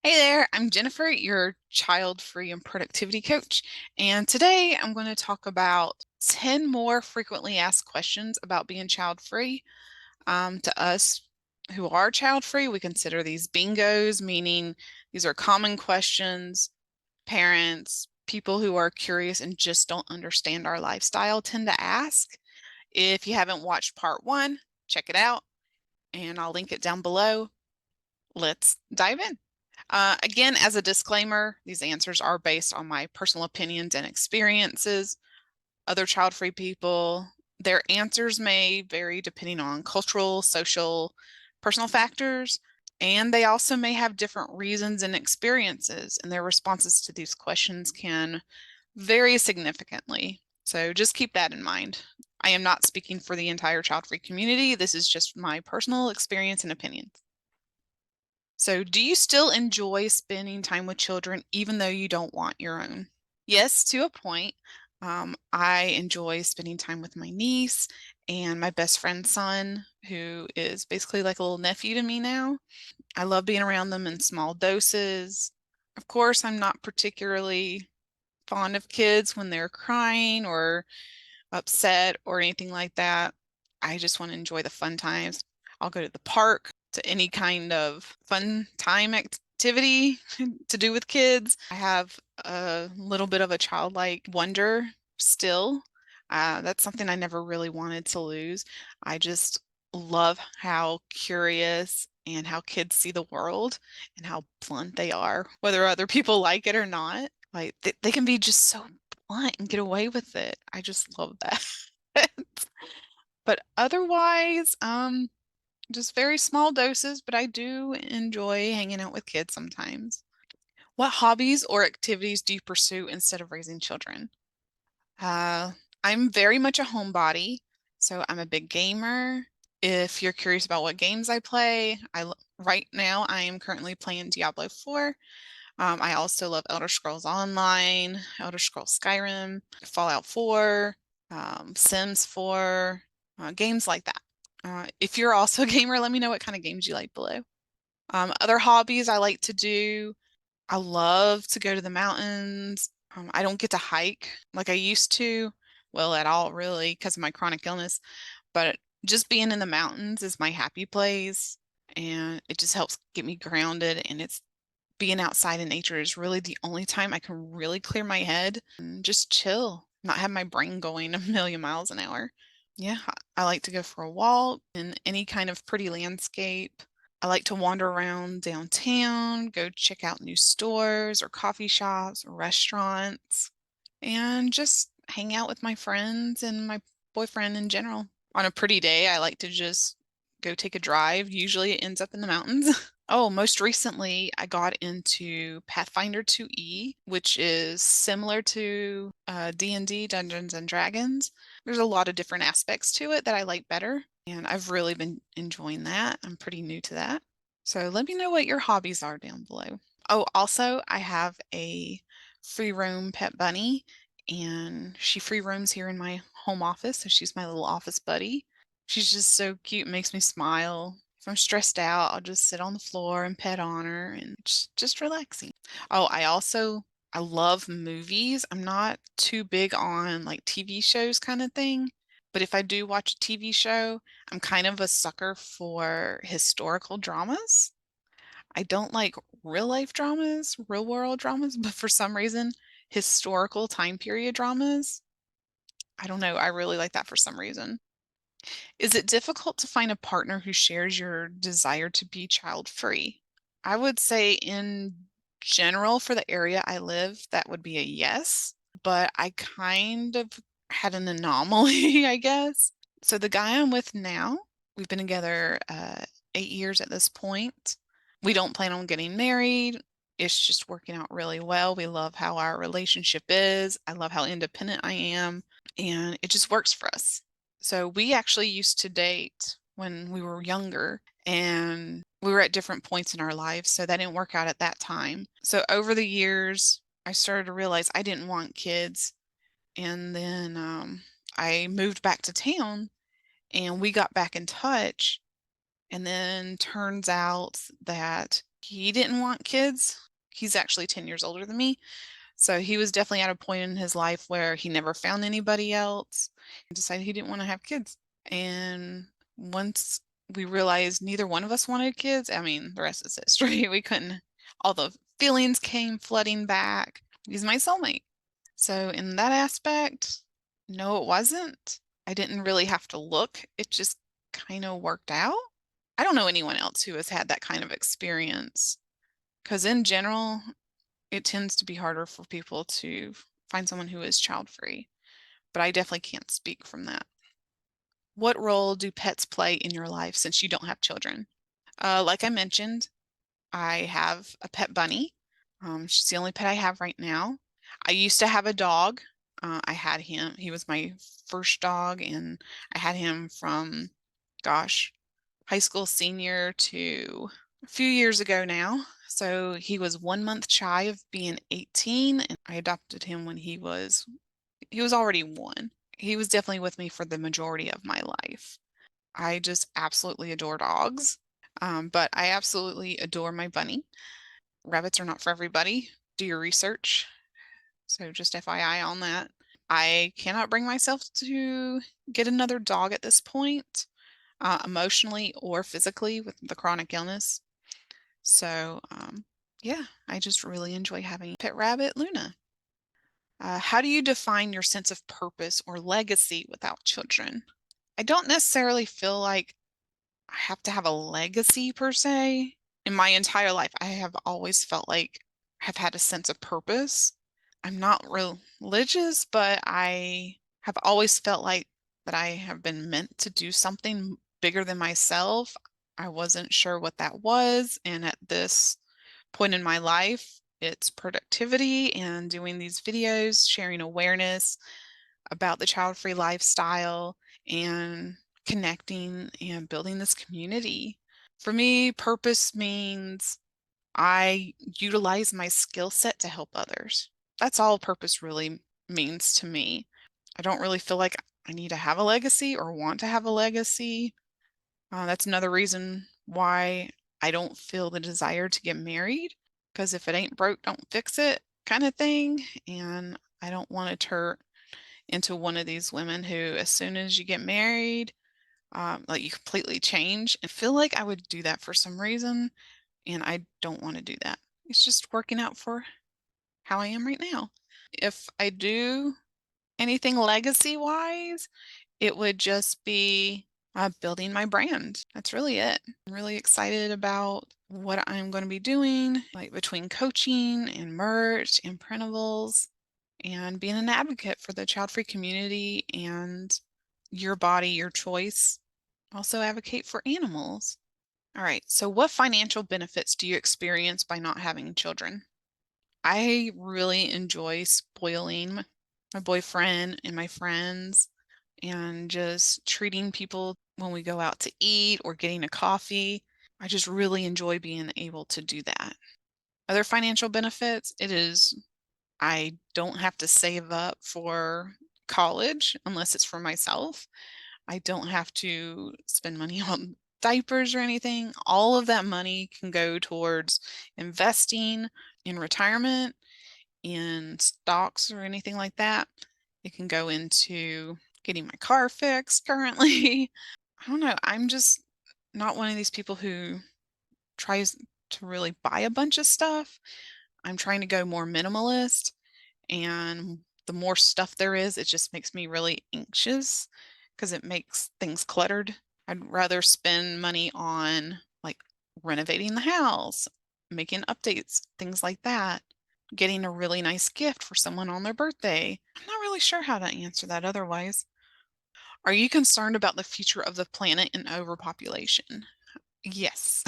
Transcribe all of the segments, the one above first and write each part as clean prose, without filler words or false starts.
Hey there, I'm Jennifer, your child-free and productivity coach. And today I'm going to talk about 10 more frequently asked questions about being child-free. To us who are child-free, we consider these bingos, meaning these are common questions parents, people who are curious and just don't understand our lifestyle tend to ask. If you haven't watched part one, check it out, and I'll link it down below. Let's dive in. Again, as a disclaimer, these answers are based on my personal opinions and experiences. Other child-free people, their answers may vary depending on cultural, social, personal factors, and they also may have different reasons and experiences, and their responses to these questions can vary significantly. So just keep that in mind. I am not speaking for the entire child-free community. This is just my personal experience and opinions. So, do you still enjoy spending time with children even though you don't want your own? Yes, to a point. I enjoy spending time with my niece and my best friend's son, who is basically like a little nephew to me now. I love being around them in small doses. Of course, I'm not particularly fond of kids when they're crying or upset or anything like that. I just want to enjoy the fun times. I'll go to the park, to any kind of fun time activity to do with kids. I have a little bit of a childlike wonder still. That's something I never really wanted to lose. I just love how curious and how kids see the world and how blunt they are, whether other people like it or not. Like they can be just so blunt and get away with it. I just love that. But otherwise, just very small doses, but I do enjoy hanging out with kids sometimes. What hobbies or activities do you pursue instead of raising children? Uh, I'm very much a homebody, so I'm a big gamer. If you're curious about what games I play, right now I am currently playing Diablo 4. I also love Elder Scrolls Online, Elder Scrolls Skyrim, Fallout 4, Sims 4, games like that. If you're also a gamer, let me know what kind of games you like below. Other hobbies I like to do, I love to go to the mountains. I don't get to hike like I used to, well, at all really, because of my chronic illness, but just being in the mountains is my happy place, and it just helps get me grounded, and it's being outside in nature is really the only time I can really clear my head and just chill, not have my brain going a million miles an hour. Yeah, I like to go for a walk in any kind of pretty landscape. I like to wander around downtown, go check out new stores or coffee shops or restaurants, and just hang out with my friends and my boyfriend in general. On a pretty day, I like to just go take a drive. Usually it ends up in the mountains. Oh, most recently I got into Pathfinder 2E, which is similar to D&D, Dungeons and Dragons. There's a lot of different aspects to it that I like better, and I've really been enjoying that. I'm pretty new to that. So let me know what your hobbies are down below. Oh, also, I have a free roam pet bunny, and she free roams here in my home office, so she's my little office buddy. She's just so cute, makes me smile. If I'm stressed out, I'll just sit on the floor and pet on her, and it's just relaxing. Oh, I love movies. I'm not too big on like TV shows kind of thing, but if I do watch a TV show, I'm kind of a sucker for historical dramas. I don't like real life dramas, real world dramas, but for some reason, historical time period dramas, I don't know, I really like that for some reason. Is it difficult to find a partner who shares your desire to be child free? I would say, in general, for the area I live, that would be a yes, but I kind of had an anomaly, I guess. So the guy I'm with now, we've been together 8 years at this point. We don't plan on getting married. It's just working out really well. We love how our relationship is. I love how independent I am, and it just works for us. So we actually used to date when we were younger, and we were at different points in our lives, so that didn't work out at that time. So over the years, I started to realize I didn't want kids, and then I moved back to town, and we got back in touch. And then turns out that He didn't want kids. He's actually 10 years older than me. So he was definitely at a point in his life where he never found anybody else and decided he didn't want to have kids. And once we realized neither one of us wanted kids, I mean, the rest is history. We couldn't, all the feelings came flooding back. He's my soulmate. So in that aspect, no, it wasn't. I didn't really have to look. It just kind of worked out. I don't know anyone else who has had that kind of experience because in general, it tends to be harder for people to find someone who is child-free, but I definitely can't speak from that. What role do pets play in your life since you don't have children? Like I mentioned, I have a pet bunny. She's the only pet I have right now. I used to have a dog. I had him. He was my first dog, and I had him from, gosh, high school senior to a few years ago now. So he was 1 month shy of being 18, and I adopted him when he was already one. He was definitely with me for the majority of my life. I just absolutely adore dogs, but I absolutely adore my bunny. Rabbits are not for everybody. Do your research. So just FYI on that. I cannot bring myself to get another dog at this point, emotionally or physically with the chronic illness. So, yeah, I just really enjoy having pet rabbit, Luna. How do you define your sense of purpose or legacy without children? I don't necessarily feel like I have to have a legacy per se. In my entire life, I have always felt like I've had a sense of purpose. I'm not religious, but I have always felt like that I have been meant to do something bigger than myself. I wasn't sure what that was, and at this point in my life, it's productivity and doing these videos, sharing awareness about the child-free lifestyle and connecting and building this community. For me, purpose means I utilize my skill set to help others. That's all purpose really means to me. I don't really feel like I need to have a legacy or want to have a legacy. That's another reason why I don't feel the desire to get married, because if it ain't broke, don't fix it kind of thing. And I don't want to turn into one of these women who, as soon as you get married, like you completely change. I feel like I would do that for some reason, and I don't want to do that. It's just working out for how I am right now. If I do anything legacy wise, it would just be building my brand. That's really it. I'm really excited about what I'm going to be doing, like between coaching and merch and printables and being an advocate for the child-free community and your body, your choice. Also advocate for animals. All right, so what financial benefits do you experience by not having children? I really enjoy spoiling my boyfriend and my friends and just treating people when we go out to eat or getting a coffee. I just really enjoy being able to do that. Other financial benefits, I don't have to save up for college unless it's for myself. I don't have to spend money on diapers or anything. All of that money can go towards investing in retirement, in stocks or anything like that. It can go into getting my car fixed currently. I don't know. I'm just not one of these people who tries to really buy a bunch of stuff. I'm trying to go more minimalist, and the more stuff there is, it just makes me really anxious because it makes things cluttered. I'd rather spend money on like renovating the house, making updates, things like that, getting a really nice gift for someone on their birthday. I'm not really sure how to answer that otherwise. Are you concerned about the future of the planet and overpopulation? Yes,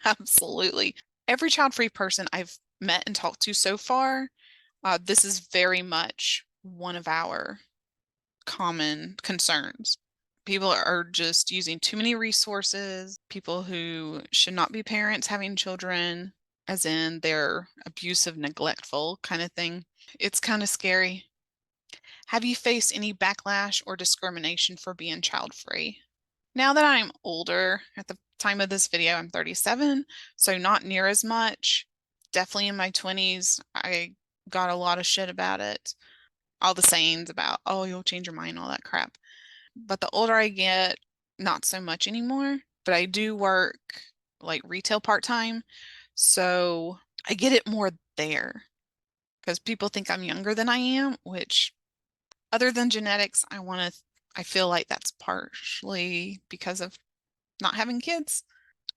absolutely. Every child-free person I've met and talked to so far, this is very much one of our common concerns. People are just using too many resources, people who should not be parents having children, as in they're abusive, neglectful kind of thing. It's kind of scary. Have you faced any backlash or discrimination for being child-free? Now that I'm older, at the time of this video, I'm 37, so not near as much. Definitely in my 20s, I got a lot of shit about it. All the sayings about, oh, you'll change your mind, all that crap. But the older I get, not so much anymore. But I do work like retail part-time, so I get it more there because people think I'm younger than I am, which other than genetics, I feel like that's partially because of not having kids,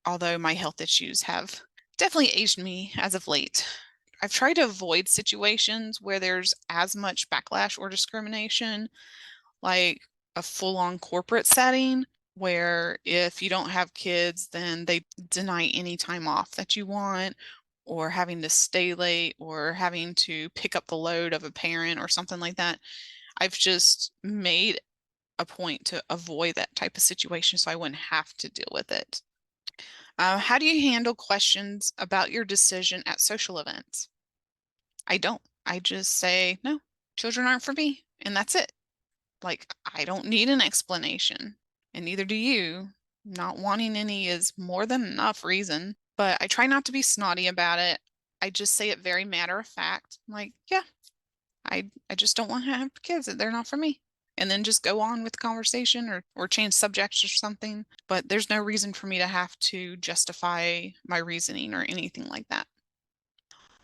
although my health issues have definitely aged me as of late. I've tried to avoid situations where there's as much backlash or discrimination, like a full-on corporate setting where if you don't have kids, then they deny any time off that you want, or having to stay late, or having to pick up the load of a parent or something like that. I've just made a point to avoid that type of situation so I wouldn't have to deal with it. How do you handle questions about your decision at social events? I don't. I just say, no, children aren't for me, and that's it. Like, I don't need an explanation, and neither do you. Not wanting any is more than enough reason, but I try not to be snotty about it. I just say it very matter of fact. Like, yeah, I just don't want to have kids. They're not for me. And then just go on with the conversation or change subjects or something. But there's no reason for me to have to justify my reasoning or anything like that.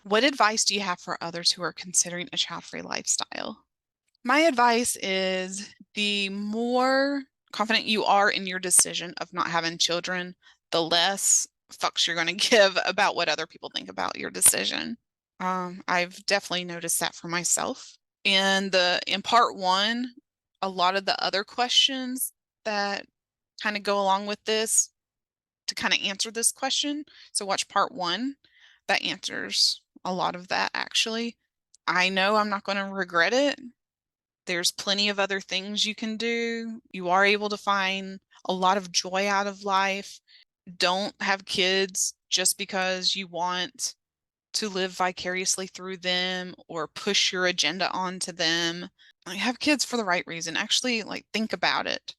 What advice do you have for others who are considering a child-free lifestyle? My advice is the more confident you are in your decision of not having children, the less fucks you're going to give about what other people think about your decision. I've definitely noticed that for myself. In part one, a lot of the other questions that kind of go along with this to kind of answer this question. So watch part one. That answers a lot of that actually. I know I'm not going to regret it. There's plenty of other things you can do. You are able to find a lot of joy out of life. Don't have kids just because you want to live vicariously through them or push your agenda onto them. Like, have kids for the right reason. Actually, like, think about it.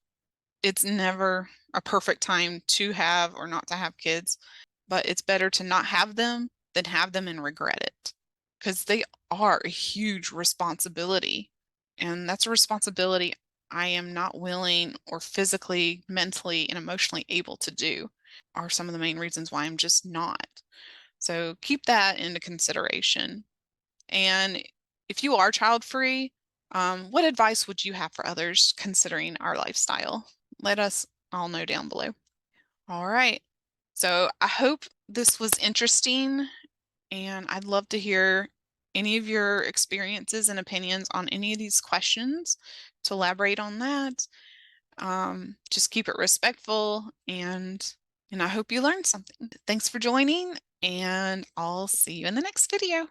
It's never a perfect time to have or not to have kids, but it's better to not have them than have them and regret it because they are a huge responsibility. And that's a responsibility I am not willing or physically, mentally, and emotionally able to do, are some of the main reasons why I'm just not. So keep that into consideration. And if you are child-free, what advice would you have for others considering our lifestyle? Let us all know down below. All right. So I hope this was interesting, and I'd love to hear any of your experiences and opinions on any of these questions to elaborate on that. Just keep it respectful, and I hope you learned something. Thanks for joining, and I'll see you in the next video.